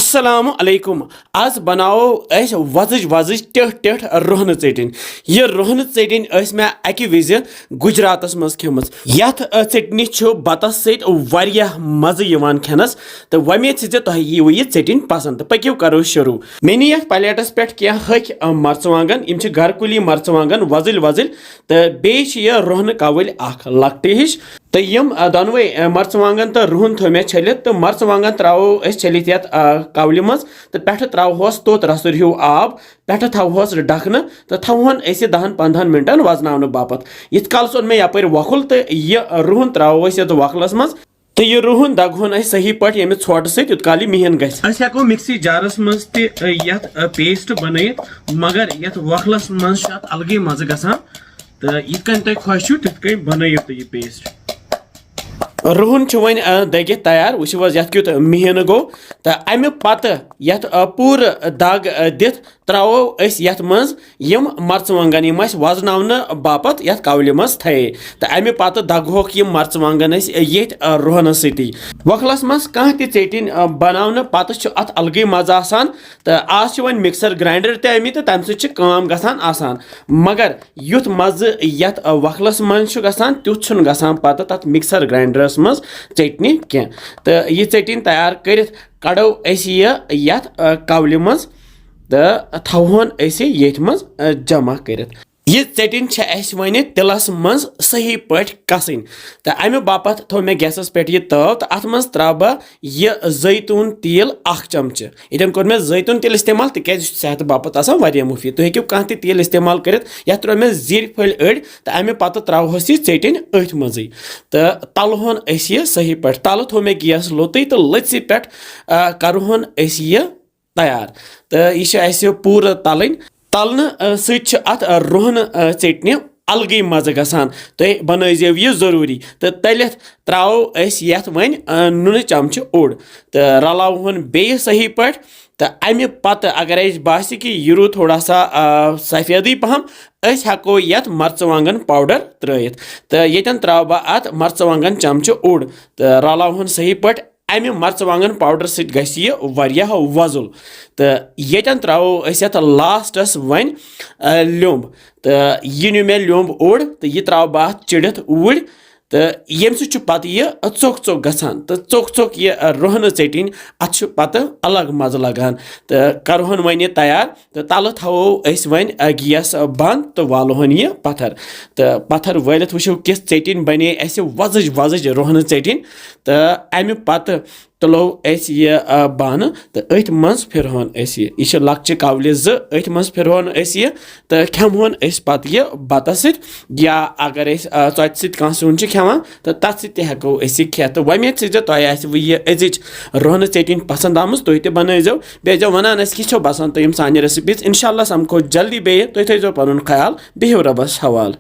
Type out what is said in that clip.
Assalamu alaikum. आज बनाओ ऐस वजज वजज टेठ टेठ रोहन चटनी। यह रोहन चटनी ऐस मैं अकि विज गुजरातस मज खेमस। यथ चटनी छु बतस सहित वारियाह मज यवान खेनस। तो वमेद से तह यह चटनी पसंद। पकियो करो शुरू। मैंने यथ प्लेटस पे क्या हक मर्चवांगन इम घर कुली मर्चवांगन वजिल वजिल तो बेच यह रोहन कावल अख लकटे हिश तो यम दोनवे मर्चवांगन तो रोहन थो मे छलित तो मर्चवांगन त्रावो छलित यथ कावलि मज तो पे त्रावोस तोत रसुर हूँ आब पे थवोस ढकन तो थवन 10-15 मिनटन वजन बापत इत काल ओन मे यपर वखुल तो यह रोहन त्रावो ये वखलस मज तो यह रोहन दगहोन सही पे ये छोट सत काल मिहन गो मिक्सी जारस मज तथ पेस्ट बन मगर यथ वखलस मज अलगे मज गसान तो इत कन तुम खुश तिथ कन बन यह पेस्ट रोहन वन दगित तैयार वो युत मिहन गो तो अमे पत पूर दग दिथ त्रावो यथ मज यम मर्चवांगन यम वजन बापत यथ कावलि मज थे तो अमे पत दगहोक यम मर्चवांगन ये रोहन सती वखलस मज कह चटनी बनाने पत अत अलगे मजा आसान तो आज वन मिक्सर ग्राइंडर तमित तो तम सम गसान आसान मगर युथ मज यथ वखलस मज गसान तुथ गसान पत तथ मिक्सर ग्राइंडरस मज चटनी कह तो यह चटनी तैयार कर कड़ो यथ कावलि मज तो थवन ये मज जमा कर यह चटनी वन तिलस मज सही पे कसन तो अमे बापत थो मे गैसस पे यह तव तो अत मज त्रा बह यह जैतून तेल 1 चमच इतन कोर मे जैतून तेल इस्तेमाल तिक सेहत बापत आसान मुफीद तुम हेकू कह तेल इस्तेमाल कर त्रो मे जीर फल अड़ तो अमे पत त्रावोस यह चटनी अथ मज तो तलहोन यह सही पे तल थो मे गैस लोत तो लथि पे करहोन यह तैयार तो यह पूरा तलन तलने सत रोहन चटनी अलगे मज गसान तुम बनजो यह जरूरी तो तलित त्रावो यथ वन नुन चमच ओड तो रलावन बे सही पे तो अमे पत अगर बास कि यह रू थोड़ा सा सफेदी पहम हेको यथ मर्चवांगन पाउडर त्रित तो ये त्राव बह अत मर्चवांगन चमच ओड तो रलावन सही पे अमे मर्चवांगन पाउडर सत गह वजुल तो ये त्रावो यथ लास्टस वन लोब तो यह नु मे लोब ओड तो यह त्राव बह चिड़ित ऊड़ तो यम सत यह चोक चोक गसान तो चोक चोक यह रोहन चटनी अत पत अलग मज लगान तो करहोन वन तैयार तो तल थवो वन गैस बंद तो वालोहन यह पत्थर वालित वो किस चटनी बने वजज वजज रोहन चटनी तो अमे पत तुलो यह बान तो अथ मज फिरहोन यह लक्चि कावलि अथ मज फिरहोन यह तो खेमहोन पत यह बतस या अगर चोट सह सिन खेवान तो तथ सको खेत तो वमेद से तुम यह अजिच रोहन चटनी पसंद आमज तुम तह बनजो बे वनान कि बसान तुम सान रेसिपीज इंशाल्लाह समखो जल्दी बे तुम थो पुन ख्याल बिहु रबस हवाल।